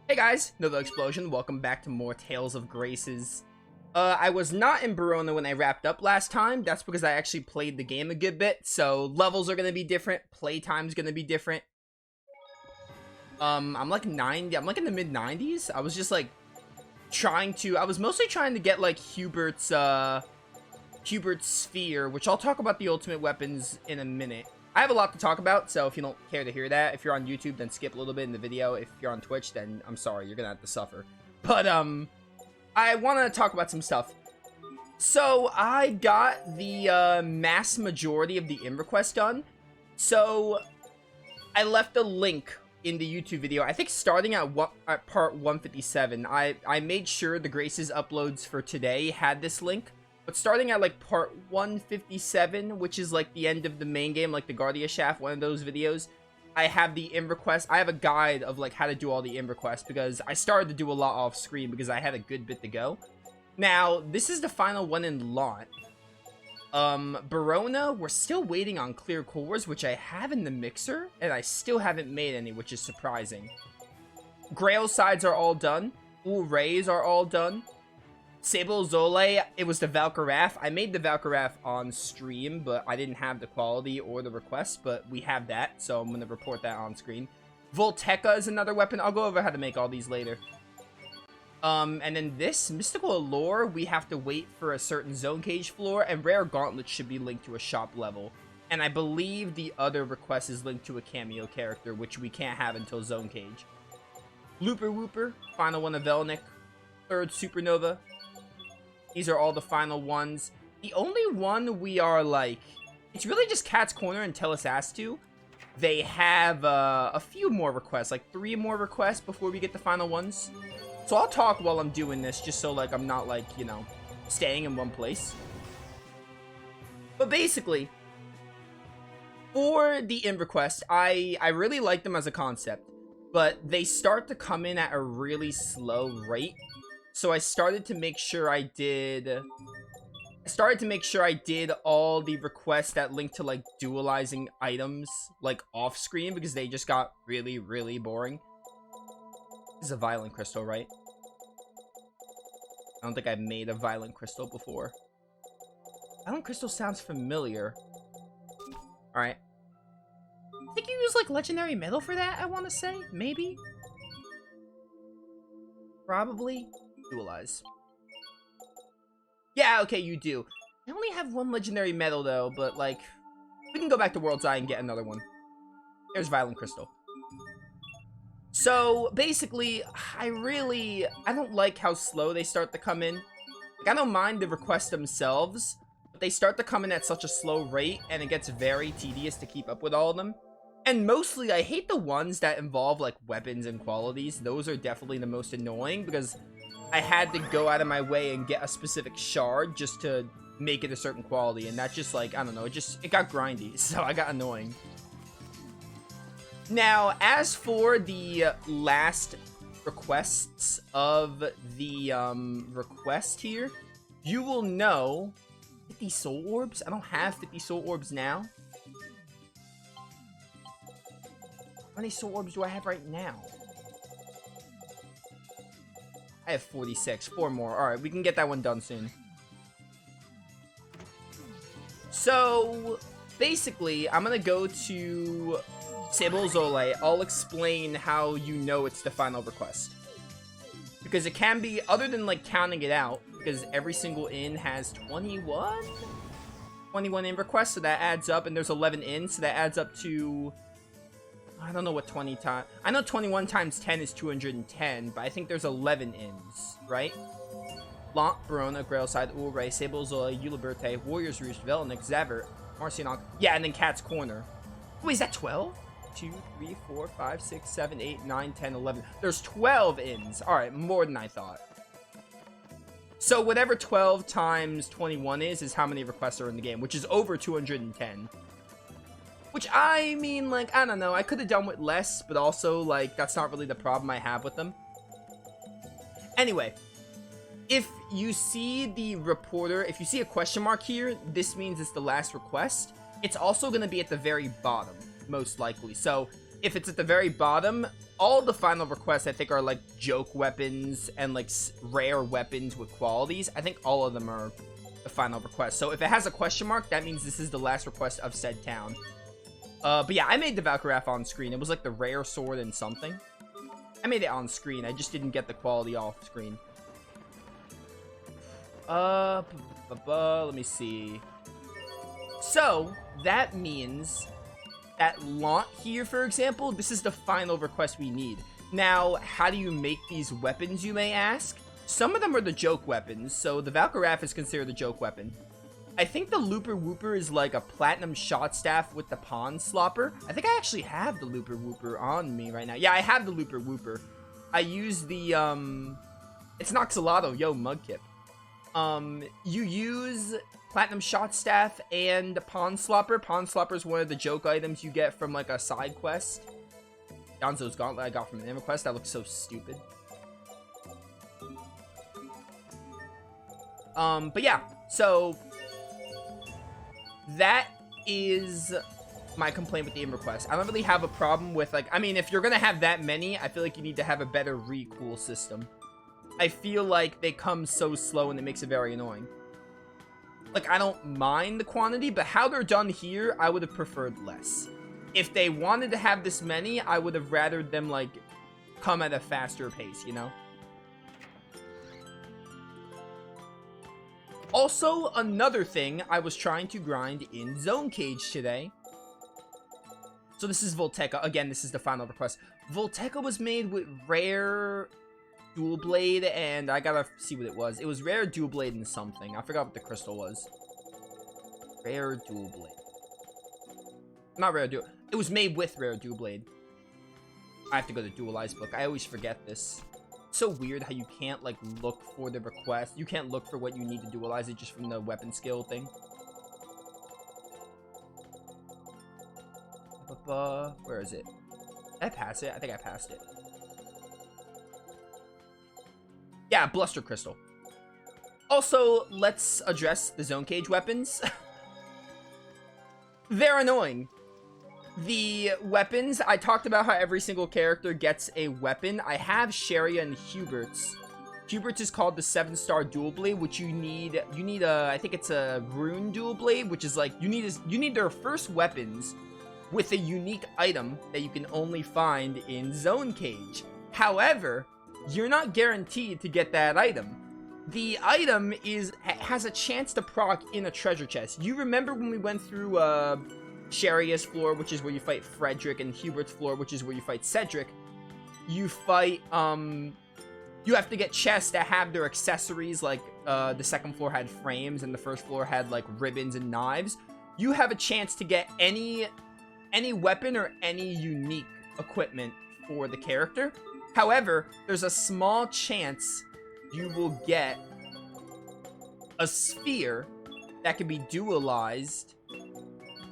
Hey guys, Novaexplosion, welcome back to more Tales of Graces. I was not in Verona when I wrapped up last time. That's because I actually played the game a good bit, so levels are gonna be different, playtime's gonna be different. I'm like in the mid-90s. I was just like I was mostly trying to get like Hubert's sphere, which I'll talk about the ultimate weapons in a minute. I have a lot to talk about, so if you don't care to hear that, if you're on YouTube, then skip a little bit in the video. If you're on Twitch, then I'm sorry, you're gonna have to suffer. But, I want to talk about some stuff. So, I got the, mass majority of the in request done. So, I left a link in the YouTube video, I think starting at part 157. I made sure the Graces uploads for today had this link. But starting at, like, part 157, which is, like, the end of the main game, like the Guardia Shaft, one of those videos, I have the in request. I have a guide of, like, how to do all the in requests, because I started to do a lot off screen because I had a good bit to go. Now, this is the final one in lot. Verona, we're still waiting on clear cores, which I have in the mixer, and I still haven't made any, which is surprising. Grail sides are all done. Rays are all done. Sable Zole, it was the Valkyrath. I made the Valkyrath on stream, but I didn't have the quality or the request, but we have that, so I'm going to report that on screen. Volteca is another weapon. I'll go over how to make all these later. And then this, Mystical Allure, we have to wait for a certain Zhonecage floor, and Rare Gauntlet should be linked to a shop level. And I believe the other request is linked to a cameo character, which we can't have until Zhonecage. Looper Whooper, final one of Velnik. Third Supernova. These are all the final ones. The only one we are like, it's really just Cat's Corner and Telesastu. They have a few more requests, like 3 more requests before we get the final ones. So I'll talk while I'm doing this, just so like I'm not like, you know, staying in one place. But basically, for the in request, I really like them as a concept, but they start to come in at a really slow rate. So I started to make sure I did all the requests that link to like dualizing items like off screen, because they just got really, really boring. This is a Violent Crystal, right? I don't think I've made a Violent Crystal before. Violent Crystal sounds familiar. Alright. I think you use like Legendary Metal for that, I want to say. Maybe? Probably. Dualize. Yeah, okay, you do. I only have 1 Legendary Metal, though, but, like, we can go back to World's Eye and get another one. There's Violent Crystal. So, basically, I don't like how slow they start to come in. Like, I don't mind the requests themselves, but they start to come in at such a slow rate, and it gets very tedious to keep up with all of them. And mostly, I hate the ones that involve, like, weapons and qualities. Those are definitely the most annoying, because I had to go out of my way and get a specific shard just to make it a certain quality, and that just, like, I don't know, it got grindy, so I got annoying. Now, as for the last requests of the, request here, you will know 50 soul orbs? I don't have 50 soul orbs now. How many soul orbs do I have right now? I have 46. 4 more. Alright, we can get that one done soon. So, basically, I'm gonna go to Sable Zole. I'll explain how you know it's the final request. Because it can be, other than, like, counting it out, because every single inn has 21? 21 in requests, so that adds up, and there's 11 in, so that adds up to... I don't know what 20 times... I know 21 times 10 is 210, but I think there's 11 ins, right? Lant, Verona, Grailside, Ulray, Sable Zole, Uliberte, Warrior's Roost, Velnik, Zavert, Marcianoc. Yeah, and then Cat's Corner. Wait, is that 12? 2, 3, 4, 5, 6, 7, 8, 9, 10, 11. There's 12 ins. Alright, more than I thought. So whatever 12 times 21 is how many requests are in the game, which is over 210. Which, I mean, like, I don't know. I could have done with less, but also, like, that's not really the problem I have with them. Anyway, if you see the reporter, if you see a question mark here, this means it's the last request. It's also going to be at the very bottom, most likely. So, if it's at the very bottom, all the final requests I think are like joke weapons and like rare weapons with qualities. I think all of them are the final request. So if it has a question mark, that means this is the last request of said town. But yeah, I made the Valkyrath on screen. It was like the rare sword and something. I made it on screen. I just didn't get the quality off screen. Let me see. So that means that Launt here, for example, this is the final request we need. Now, how do you make these weapons, you may ask? Some of them are the joke weapons, so the Valkyrath is considered a joke weapon. I think the Looper Whooper is like a platinum shot staff with the Pond Slopper. I think I actually have the Looper Whooper on me right now. Yeah, I have the Looper Whooper. I use the, it's Noxalato, yo, Mudkip. You use Platinum Shot Staff and Pond Slopper. Pond Slopper is one of the joke items you get from, like, a side quest. Gonzo's Gauntlet I got from an request. That looks so stupid. But yeah, so that is my complaint with the in request. I don't really have a problem with, like, I mean, if you're gonna have that many, I feel like you need to have a better recool system. I feel like they come so slow and it makes it very annoying. Like, I don't mind the quantity, but how they're done here, I would have preferred less. If they wanted to have this many, I would have rather them, like, come at a faster pace, you know? Also, another thing I was trying to grind in Zhonecage today. So this is Volteca. Again, this is the final request. Volteca was made with rare dual blade, and I gotta see what it was. It was rare dual blade and something. I forgot what the crystal was. Rare dual blade. Not rare dual. It was made with rare dual blade. I have to go to Dualize book. I always forget this. It's so weird how you can't, like, look for the request. You can't look for what you need to dualize it just from the weapon skill thing. Where is it? Did I pass it? I think I passed it. Yeah, Bluster Crystal. Also, let's address the Zhonecage weapons. They're annoying. The weapons, I talked about how every single character gets a weapon. I have Sharia and Hubert's. Hubert's is called the 7-star dual blade, which you need a, I think it's a rune dual blade, which is like, you need their first weapons with a unique item that you can only find in Zhonecage. However, you're not guaranteed to get that item. The item has a chance to proc in a treasure chest. You remember when we went through Sharia's floor, which is where you fight Frederick, and Hubert's floor, which is where you fight Cedric. You fight, you have to get chests that have their accessories, like, the second floor had frames, and the first floor had, like, ribbons and knives. You have a chance to get any weapon or any unique equipment for the character. However, there's a small chance you will get a sphere that can be dualized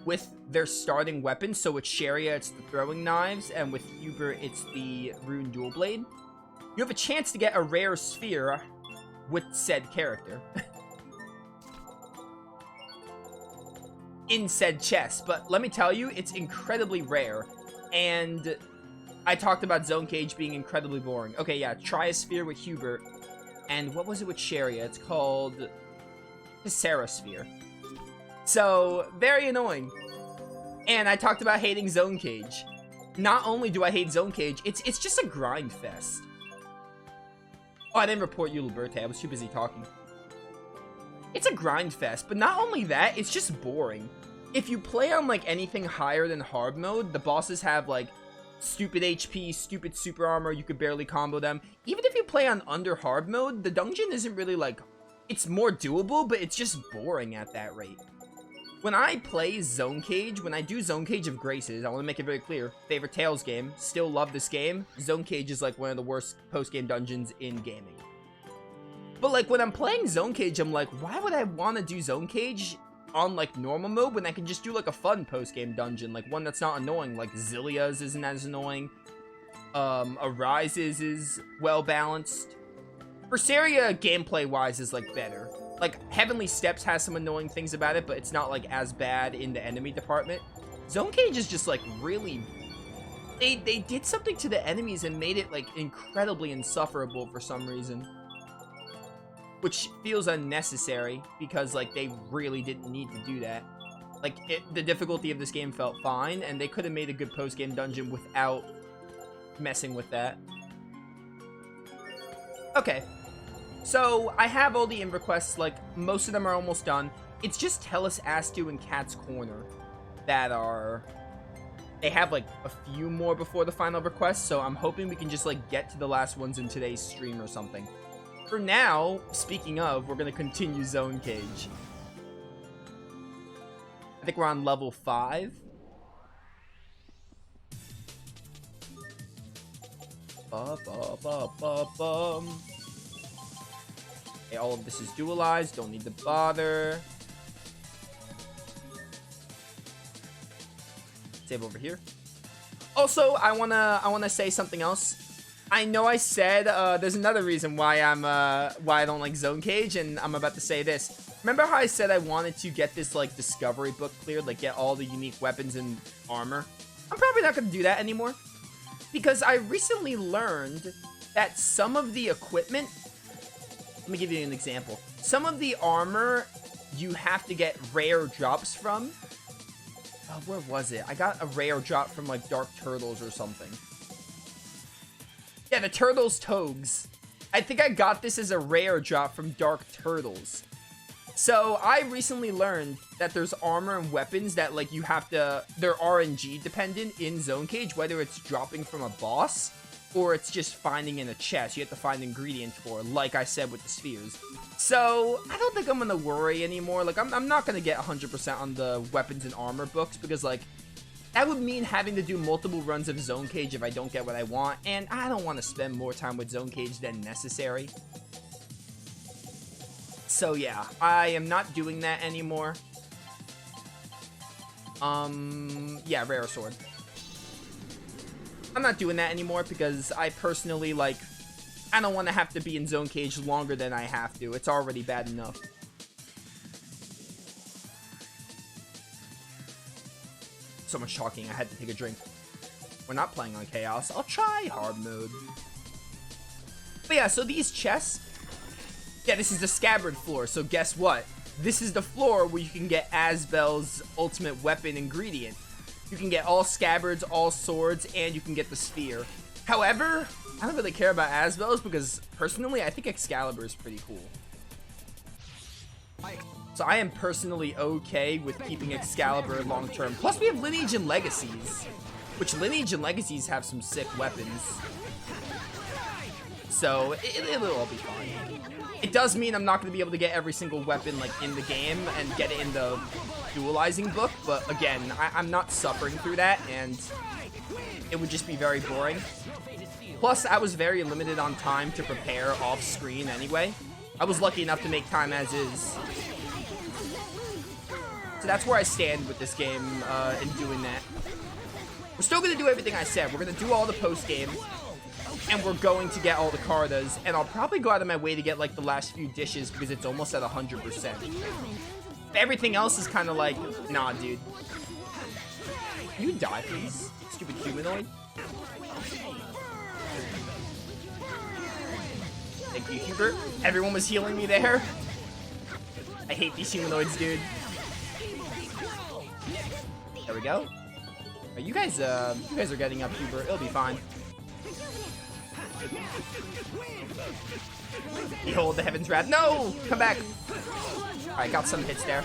with their starting weapon. So with Sharia, it's the throwing knives, and with Hubert, it's the rune dual blade. You have a chance to get a rare sphere with said character. In said chest, but let me tell you, it's incredibly rare, and I talked about Zhonecage being incredibly boring. Okay, yeah, try a sphere with Hubert, and what was it with Sharia? It's called the Sarah sphere. So, very annoying. And I talked about hating Zhonecage. Not only do I hate Zhonecage, it's just a grind fest. Oh, I didn't report you, Liberté. I was too busy talking. It's a grind fest, but not only that, it's just boring. If you play on, like, anything higher than hard mode, the bosses have, like, stupid HP, stupid super armor, you could barely combo them. Even if you play on under hard mode, the dungeon isn't really, like, it's more doable, but it's just boring at that rate. When I play Zhonecage, when I do Zhonecage of Graces, I want to make it very clear, favorite Tales game, still love this game. Zhonecage is, like, one of the worst post-game dungeons in gaming. But, like, when I'm playing Zhonecage, I'm like, why would I want to do Zhonecage on, like, normal mode when I can just do, like, a fun post-game dungeon? Like, one that's not annoying. Like, Zillia's isn't as annoying. Arise's is well-balanced. Berseria, gameplay-wise, is, like, better. Like, Heavenly Steps has some annoying things about it, but it's not, like, as bad in the enemy department. Zhonecage is just, like, really They did something to the enemies and made it, like, incredibly insufferable for some reason. Which feels unnecessary, because, like, they really didn't need to do that. Like, the difficulty of this game felt fine, and they could have made a good post-game dungeon without messing with that. Okay. So, I have all the end requests, like, most of them are almost done. It's just Tellus, Astu, and Cat's Corner that are... They have, like, a few more before the final request, so I'm hoping we can just, like, get to the last ones in today's stream or something. For now, speaking of, we're going to continue Zhonecage. I think we're on level 5. Okay, all of this is dualized, don't need to bother. Save over here. Also, I wanna say something else. I know I said there's another reason why I don't like Zhonecage, and I'm about to say this. Remember how I said I wanted to get this like discovery book cleared, like get all the unique weapons and armor? I'm probably not gonna do that anymore, because I recently learned that some of the equipment. Let me give you an example. Some of the armor you have to get rare drops from. Where was it? I got a rare drop from, like, Dark Turtles or something. Yeah, the Turtles Togs. I think I got this as a rare drop from Dark Turtles. So, I recently learned that there's armor and weapons that, like, you have to... They're RNG dependent in Zhonecage, whether it's dropping from a boss or it's just finding in a chest. You have to find ingredients for, like I said with the spheres. So, I don't think I'm gonna worry anymore. Like, I'm not gonna get 100% on the weapons and armor books, because, like, that would mean having to do multiple runs of Zhonecage if I don't get what I want, and I don't want to spend more time with Zhonecage than necessary. So, yeah, I am not doing that anymore. Yeah, rare sword. I'm not doing that anymore because I personally, like, I don't want to have to be in Zhonecage longer than I have to. It's already bad enough. So much talking, I had to take a drink. We're not playing on Chaos. I'll try hard mode. But yeah, so these chests... Yeah, this is the scabbard floor, so guess what? This is the floor where you can get Asbel's ultimate weapon ingredient. You can get all scabbards, all swords, and you can get the sphere. However, I don't really care about Asbel's because, personally, I think Excalibur is pretty cool. So I am personally okay with keeping Excalibur long-term. Plus, we have Lineage and Legacies, which Lineage and Legacies have some sick weapons. So, it'll all be fine. It does mean I'm not going to be able to get every single weapon, like, in the game and get it in the dualizing book. But, again, I'm not suffering through that, and it would just be very boring. Plus, I was very limited on time to prepare off-screen anyway. I was lucky enough to make time as is. So that's where I stand with this game in doing that. We're still going to do everything I said. We're going to do all the post-game. And we're going to get all the Cartas, and I'll probably go out of my way to get, like, the last few dishes because it's almost at 100%. Everything else is kind of like, nah, dude. Can you die, please? Stupid humanoid. Thank you, Hubert. Everyone was healing me there. I hate these humanoids, dude. There we go. You guys are getting up, Hubert. It'll be fine. Behold the Heaven's Wrath. No! Come back! Alright, got some hits there.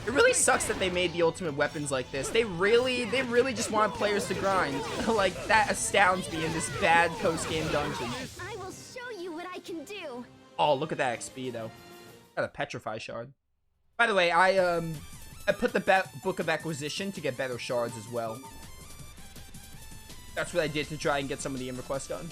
It really sucks that they made the ultimate weapons like this. They really just want players to grind. Like, that astounds me in this bad post-game dungeon. I will show you what I can do. Oh, look at that XP, though. Got a Petrify shard. By the way, I put the Book of Acquisition to get better shards as well. That's what I did to try and get some of the end requests done.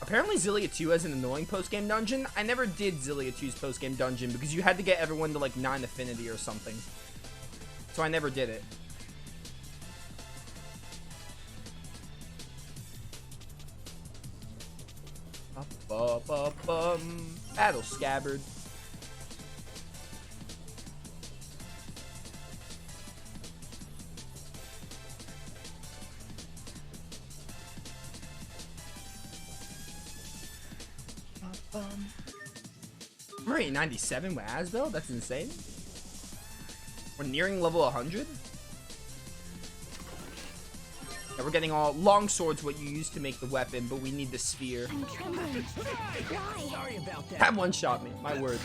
Apparently Zillia 2 has an annoying post-game dungeon. I never did Zillia 2's post-game dungeon because you had to get everyone to like 9 affinity or something. So I never did it. Battle Scabbard. I'm already 97 with Asbel? That's insane. We're nearing level 100? Yeah, we're getting all long swords, what you use to make the weapon, but we need the sphere. I'm trembling. Why? Sorry about that. That one shot me, my word.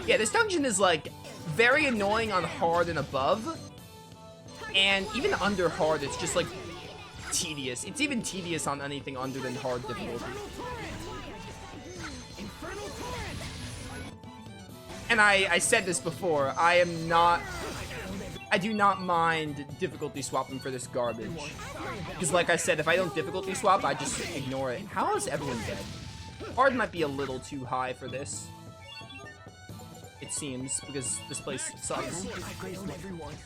Yeah, this dungeon is like very annoying on hard and above. And even under hard, it's just like tedious. It's even tedious on anything under than hard difficulty. And I said this before, I do not mind difficulty swapping for this garbage. Because like I said, if I don't difficulty swap, I just ignore it. How is everyone dead? Hard might be a little too high for this. It seems, because this place sucks.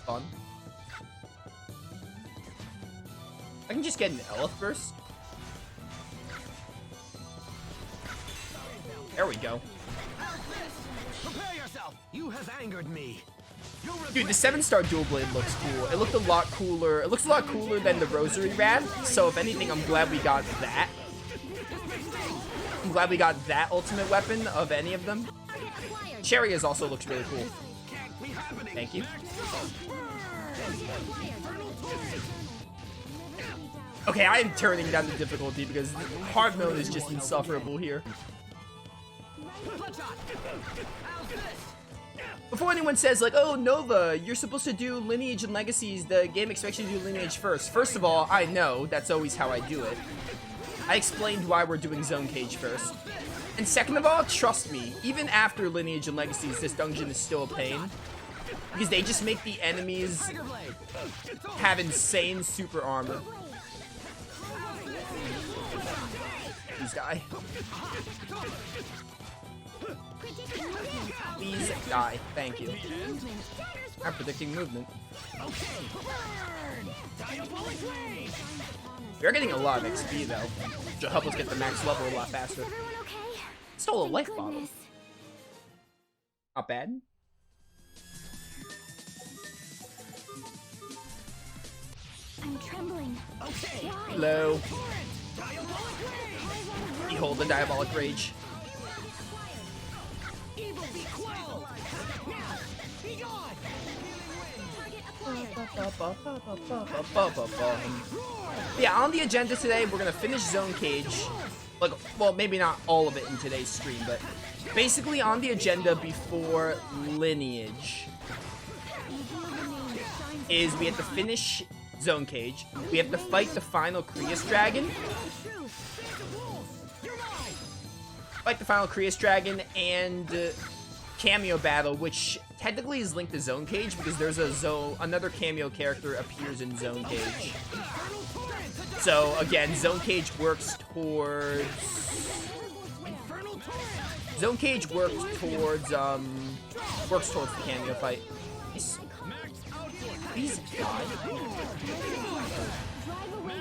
Fun. I can just get an Elif first. There we go. Prepare yourself. You have angered me. Dude, the 7-star dual blade looks cool. It looked a lot cooler. It looks a lot cooler than the rosary rad. So if anything, I'm glad we got that. I'm glad we got that ultimate weapon of any of them. Chariot also looks really cool. Thank you. Okay, I am turning down the difficulty because hard mode is just insufferable here. Before anyone says like, oh, Nova, you're supposed to do Lineage and Legacies, the game expects you to do Lineage first. First of all, I know, that's always how I do it. I explained why we're doing Zhonecage first. And second of all, trust me, even after Lineage and Legacies, this dungeon is still a pain. Because they just make the enemies have insane super armor. Please die. Please die. Thank you. I'm predicting movement. You're getting a lot of XP though, which will help us get the max level a lot faster. Stole a life bottle. Not bad. I'm trembling. Hello. Behold the diabolic rage. Yeah, on the agenda today, we're gonna finish Zhonecage. Like, well, maybe not all of it in today's stream, but basically on the agenda before Lineage is we have to finish Zhonecage. We have to fight the final Creus Dragon. Fight the final Creus Dragon and cameo battle, which technically is linked to Zhonecage because there's another cameo character appears in Zhonecage. So again, Zhonecage works towards the cameo fight. Please God.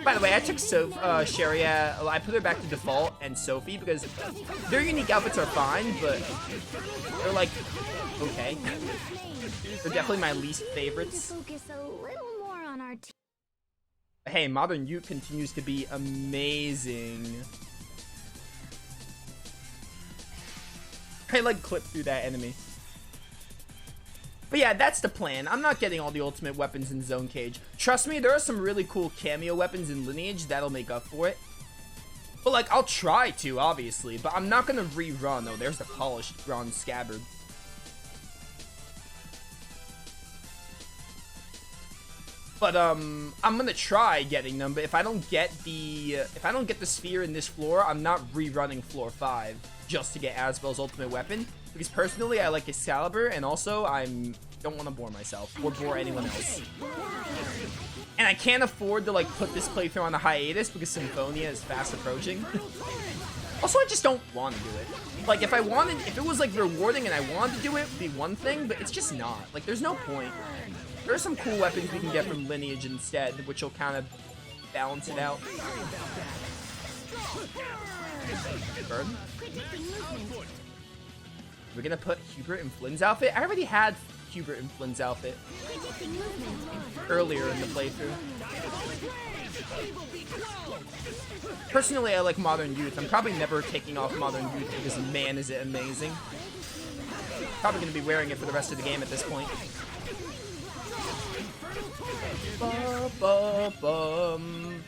By the way, I took Sharia, I put her back to default, and Sophie, because their unique outfits are fine, but they're like, okay. They're definitely my least favorites. Focus a little more on our team. Hey, Modern Youth continues to be amazing. I like clip through that enemy. But yeah, that's the plan. I'm not getting all the ultimate weapons in Zhonecage. Trust me, there are some really cool cameo weapons in Lineage that'll make up for it. But like, I'll try to, obviously. But I'm not gonna rerun. Oh, there's the polished bronze scabbard. But I'm gonna try getting them. But if I don't get the sphere in this floor, I'm not rerunning floor 5 just to get Asbel's ultimate weapon. Because personally, I like Excalibur, and also I don't want to bore myself or bore anyone else. And I can't afford to like put this playthrough on a hiatus because Symphonia is fast approaching. Also, I just don't want to do it. Like, if it was like rewarding and I wanted to do it, it'd be one thing, but it's just not. Like, there's no point. There are some cool weapons we can get from Lineage instead, which will kind of balance it out. Bird? We're gonna put Hubert in Flynn's outfit? I already had Hubert in Flynn's outfit earlier in the playthrough. Personally, I like Modern Youth. I'm probably never taking off Modern Youth because man, is it amazing. Probably going to be wearing it for the rest of the game at this point. Ba-ba-bum.